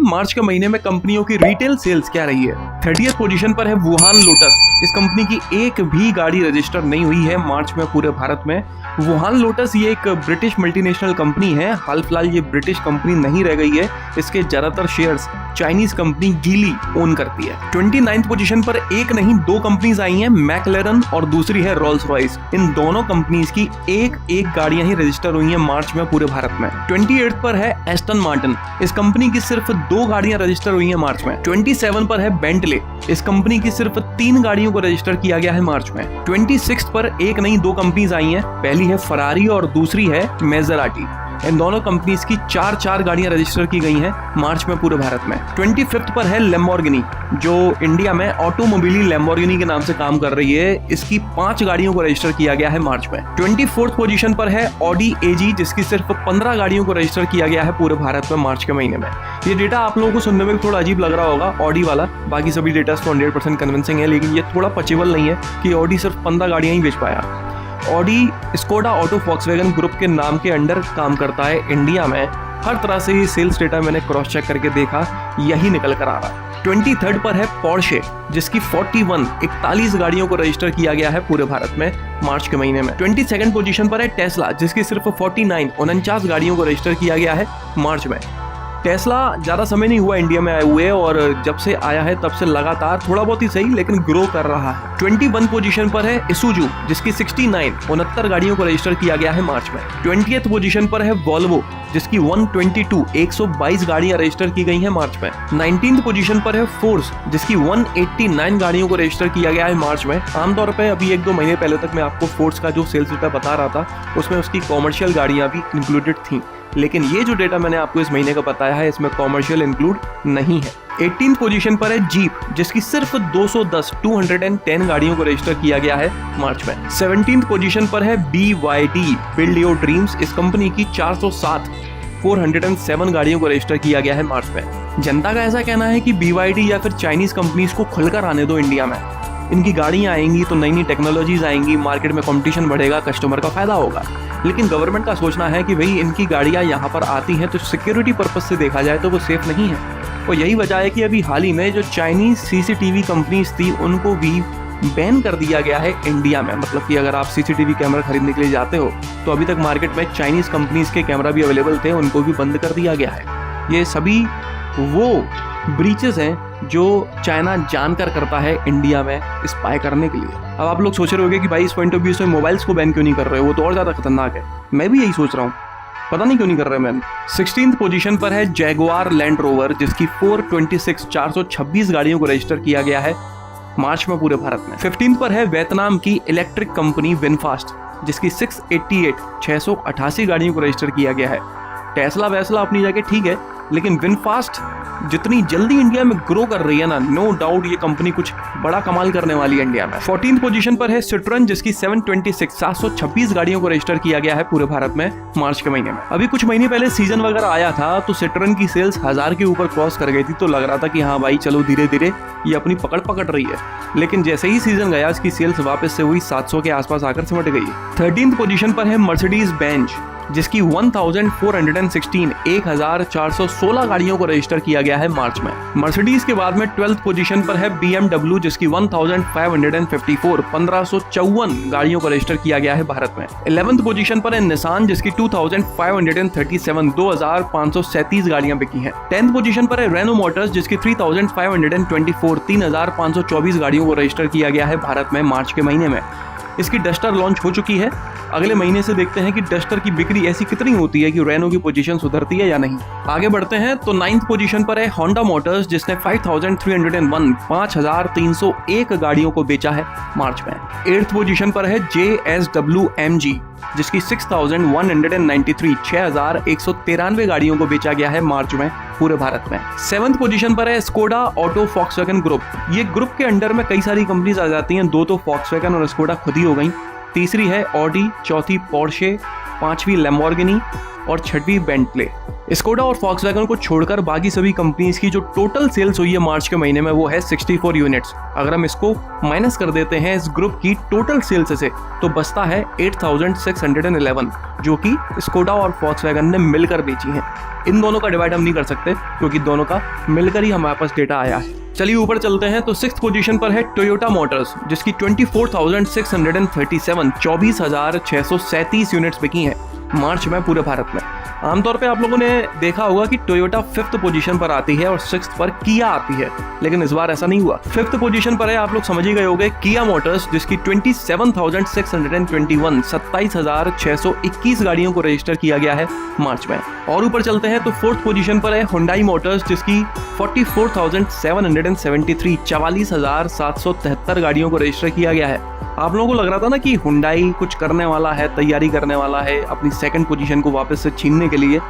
मार्च के महीने में कंपनियों की रिटेल सेल्स क्या रही है। 30th पोजीशन पर है वुहान लोटस। इस कंपनी की एक भी गाड़ी रजिस्टर नहीं हुई है मार्च में पूरे भारत में। वुहान लोटस ये एक ब्रिटिश मल्टीनेशनल कंपनी है। हाल फिलहाल ये ब्रिटिश कंपनी नहीं रह गई है। इसके ज्यादातर शेयर्स चाइनीज कंपनी गीली ओन करती है। 29th पोजीशन पर एक नहीं दो कंपनीज आई हैं, मैकलेरन और दूसरी है रोल्स रॉयस। इन दोनों कंपनीज की एक गाड़ियां ही रजिस्टर हुई हैं मार्च में पूरे भारत में। 28 पर है एस्टन मार्टिन। इस कंपनी की सिर्फ 2 गाड़ियां रजिस्टर हुई हैं मार्च में। 27 पर है बेंटले। इस कंपनी की सिर्फ 3 गाड़ियों को रजिस्टर किया गया है मार्च में। 26 पर एक नहीं दो कंपनीज आई हैं। पहली है फरारी और दूसरी है मेजराटी। इन दोनों कंपनीज की 4 गाड़ियां रजिस्टर की गई हैं मार्च में पूरे भारत में। 25 पर है लैम्बोर्गिनी, जो इंडिया में ऑटोमोबिली लैम्बोर्गिनी के नाम से काम कर रही है। इसकी 5 गाड़ियों को रजिस्टर किया गया है मार्च में। 24th पोजीशन पर है ऑडी एजी, जिसकी सिर्फ 15 गाड़ियों को रजिस्टर किया गया है पूरे भारत में मार्च के महीने में। ये डेटा आप लोगों को सुनने में थोड़ा अजीब लग रहा होगा, ऑडी वाला। बाकी सभी डेटा तो 100% कन्विंसिंग है, लेकिन ये थोड़ा पॉसिबल नहीं है कि ऑडी सिर्फ 15 गाड़ियां ही बेच पाया। Audi Skoda auto Volkswagen group के नाम के अंडर काम करता है इंडिया में। हर तरह से ये सेल्स डेटा मैंने क्रॉस चेक करके देखा, यही निकल कर आ रहा है। 23rd पर है पोर्शे, जिसकी 41 गाड़ियों को रजिस्टर किया गया है पूरे भारत में मार्च के महीने में। 22nd पोजीशन पर है टेस्ला, जिसकी सिर्फ 49 गाड़ियों को रजिस्टर किया गया है मार्च में। टेस्ला ज़्यादा समय नहीं हुआ इंडिया में आए हुए, और जब से आया है तब से लगातार थोड़ा बहुत ही सही लेकिन ग्रो कर रहा है। 21 पोजीशन पर है इसुजू, जिसकी 69 गाड़ियों को रजिस्टर किया गया है मार्च में। 20th पोजीशन पर है वॉल्वो, जिसकी 122 गाड़ियां रजिस्टर की गई हैं मार्च में। 19th पोजीशन पर है फोर्स, जिसकी 189 गाड़ियों को रजिस्टर किया गया है मार्च में। आमतौर पे अभी 1-2 महीने पहले तक मैं आपको फोर्स का जो सेल्स डेटा बता रहा था, उसमें उसकी कॉमर्शियल गाड़ियां भी इंक्लूडेड थी, लेकिन ये जो डेटा मैंने आपको इस महीने का बताया है, इसमें कॉमर्शियल इंक्लूड नहीं है। 18th पोजीशन पर है जीप, जिसकी सिर्फ 210 गाड़ियों को रजिस्टर किया गया है मार्च में। 17th पोजीशन पर है BYD, बिल्ड योर ड्रीम्स। इस कंपनी की 407 गाड़ियों को रजिस्टर किया गया है मार्च में। जनता का ऐसा कहना है कि BYD या फिर चाइनीज कंपनीज को खुलकर आने दो इंडिया में। इनकी गाड़ियां आएंगी तो नई टेक्नोलॉजीज आएंगी, मार्केट में कंपटीशन बढ़ेगा, कस्टमर का फायदा होगा। लेकिन गवर्नमेंट का सोचना है कि भाई इनकी गाड़ियां यहाँ पर आती हैं तो सिक्योरिटी पर्पस से देखा जाए तो वो सेफ नहीं है। और यही वजह है कि अभी हाल ही में जो चाइनीज CCTV कंपनीज थी, उनको भी बैन कर दिया गया है इंडिया में। मतलब कि अगर आप CCTV कैमरा खरीदने के लिए जाते हो तो अभी तक मार्केट में चाइनीज कंपनीज के कैमरा भी अवेलेबल थे, उनको भी बंद कर दिया गया है। ये सभी वो ब्रीचेस हैं जो चाइना जानकर करता है इंडिया में स्पाई करने के लिए। अब आप लोग सोच रहे होंगे कि भाई इस पॉइंट ऑफ व्यू से मोबाइल्स को बैन क्यों नहीं कर रहे हो, वो तो और ज़्यादा खतरनाक है। मैं भी यही सोच रहा हूँ, पता नहीं क्यों नहीं कर रहे मैन। 16th पोजीशन पर है जैगुआर लैंड रोवर, जिसकी 426 गाड़ियों को रजिस्टर किया गया है मार्च में पूरे भारत में। 15th पर है वियतनाम की इलेक्ट्रिक कंपनी विनफास्ट, जिसकी 688 गाड़ियों को रजिस्टर किया गया है। टेस्ला वैसला अपनी जगह ठीक है, लेकिन विनफास्ट जितनी जल्दी इंडिया में ग्रो कर रही है ना, नो डाउट ये कंपनी कुछ बड़ा कमाल करने वाली है इंडिया में। 14th पोजीशन पर है सिट्रन, जिसकी 726 गाड़ियों को रजिस्टर किया गया है पूरे भारत में मार्च के महीने में। अभी कुछ महीने पहले सीजन वगैरह आया था तो सिट्रन की सेल्स 1000 के ऊपर क्रॉस कर गई थी, तो लग रहा था कि हाँ भाई चलो धीरे धीरे ये अपनी पकड़ पकड़ रही है। लेकिन जैसे ही सीजन गया, इसकी सेल्स वापस से हुई 700 के आसपास आकर सिमट गई। 13th पोजीशन पर है मर्सिडीज बेंज, जिसकी 1416 गाड़ियों को रजिस्टर किया गया है मार्च में। मर्सिडीज के बाद में 12th पोजीशन पर है BMW, जिसकी 1554 गाड़ियों को रजिस्टर किया गया है भारत में। 11th पोजीशन पर है निसान, जिसकी 2537 गाड़ियां बिकी हैं। 10th पोजीशन पर है रेनो मोटर्स, जिसकी 3524 गाड़ियों को रजिस्टर किया गया है भारत में मार्च के महीने में। इसकी डस्टर लॉन्च हो चुकी है। अगले महीने से देखते हैं कि डस्टर की बिक्री ऐसी कितनी होती है कि रेनो की पोजीशन सुधरती है या नहीं। आगे बढ़ते हैं तो 9th पोजीशन पर है होंडा मोटर्स, जिसने 5301 गाड़ियों को बेचा है मार्च में। 8th पोजीशन पर है JSW-MG, जिसकी 6193 गाड़ियों को बेचा गया है मार्च में पूरे भारत में। 7th पोजीशन पर है स्कोडा ऑटो फॉक्सवैगन ग्रुप। ये ग्रुप के अंडर में कई सारी कंपनीज आ जाती हैं, 2 तो फॉक्सवैगन और स्कोडा खुद ही हो गई। तीसरी है ऑडी, चौथी पोर्शे, 5वीं लैम्बोर्गिनी और 6वीं बेंटले। स्कोडा और फॉक्सवैगन को छोड़कर बाकी सभी कंपनीज की जो टोटल सेल्स हुई है मार्च के महीने में वो है 64 यूनिट्स। अगर हम इसको माइनस कर देते हैं इस ग्रुप की टोटल सेल्स से तो बचता है 8611, जो कि स्कोडा और फॉक्सवैगन ने मिलकर बेची हैं। इन दोनों का डिवाइड हम नहीं कर सकते क्योंकि दोनों का मिलकर ही हमारे पास डेटा आया है। चलिए ऊपर चलते हैं तो 6th पोजीशन पर है टोयोटा मोटर्स, जिसकी 24,637 24,637 यूनिट्स बिकी हैं मार्च में पूरे भारत में। आमतौर पे आप लोगों ने देखा होगा कि टोयोटा 5th पोजीशन पर आती है और 6th पर किया आती है, लेकिन इस बार ऐसा नहीं हुआ। 5th पोजीशन पर है, आप लोग समझ ही गए होंगे, किया मोटर्स, जिसकी 27,621 27,621 गाड़ियों को रजिस्टर किया गया है मार्च में। और ऊपर चलते हैं तो 4th पोजीशन पर है हुंडई मोटर्स, जिसकी 44,773 44,773 गाड़ियों को रजिस्टर किया गया है। आप लोगों को लग रहा था ना कि हुंडई कुछ करने वाला है, तैयारी करने वाला है अपनी 2nd पोजीशन को वापस से छीनने के लिए।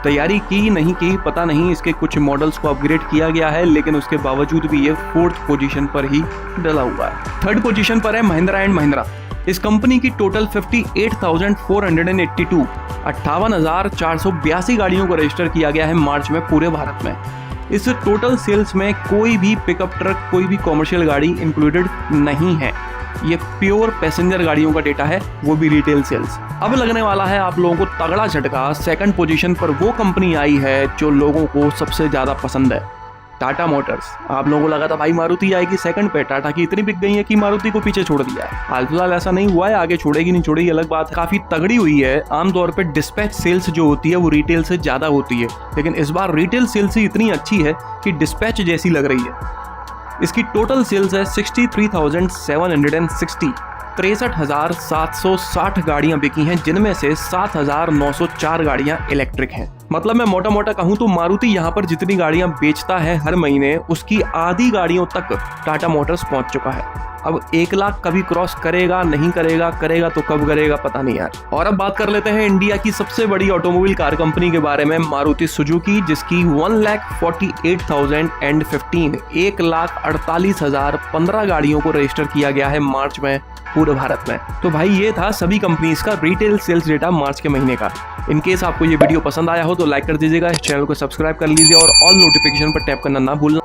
तैयारी की नहीं की पता नहीं, इसके कुछ मॉडल्स को अपग्रेड किया गया है, लेकिन उसके बावजूद भी ये 4th पोजीशन पर ही डला हुआ है। 3rd पोजीशन पर है महिंद्रा एंड महिंद्रा। इस कंपनी की टोटल 58,482 58,482 गाड़ियों को रजिस्टर किया गया है मार्च में पूरे भारत में। इस टोटल सेल्स में कोई भी पिकअप ट्रक, कोई भी कॉमर्शियल गाड़ी इंक्लूडेड नहीं है। ये प्योर पैसेंजर गाड़ियों का डेटा है, वो भी रिटेल सेल्स। अब लगने वाला है आप लोगों को तगड़ा झटका। 2nd पोजीशन पर वो कंपनी आई है जो लोगों को सबसे ज्यादा पसंद है, टाटा मोटर्स। आप लोगों को लगा था भाई मारुति आएगी 2nd पे, टाटा की इतनी बिक गई है कि मारुति को पीछे छोड़ दिया है। हाल फिलहाल ऐसा नहीं हुआ है, आगे छोड़ेगी नहीं छोड़ेगी अलग बात है, काफी तगड़ी हुई है। आमतौर पे डिस्पैच सेल्स जो होती है वो रिटेल से ज्यादा होती है, लेकिन इस बार रिटेल सेल्स ही इतनी अच्छी है कि डिस्पैच जैसी लग रही है। इसकी टोटल सेल्स है 63,760 63,760 गाड़ियां बिकी हैं, जिनमें से 7,904 गाड़ियां इलेक्ट्रिक हैं। मतलब मैं मोटा मोटा कहूं तो मारुति यहां पर जितनी गाड़ियां बेचता है हर महीने, उसकी आधी गाड़ियों तक टाटा मोटर्स पहुंच चुका है। अब 1 लाख कभी क्रॉस करेगा नहीं करेगा, करेगा तो कब करेगा पता नहीं यार। और अब बात कर लेते हैं इंडिया की सबसे बड़ी ऑटोमोबाइल कार कंपनी के बारे में, मारुति सुजुकी, जिसकी 1,48,015 1,48,015 गाड़ियों को रजिस्टर किया गया है मार्च में पूरे भारत में। तो भाई ये था सभी कंपनीज का रिटेल सेल्स डेटा मार्च के महीने का। इन केस आपको ये वीडियो पसंद आया हो तो लाइक कर दीजिएगा, इस चैनल को सब्सक्राइब कर लीजिए और ऑल नोटिफिकेशन पर टैप करना ना भूलना।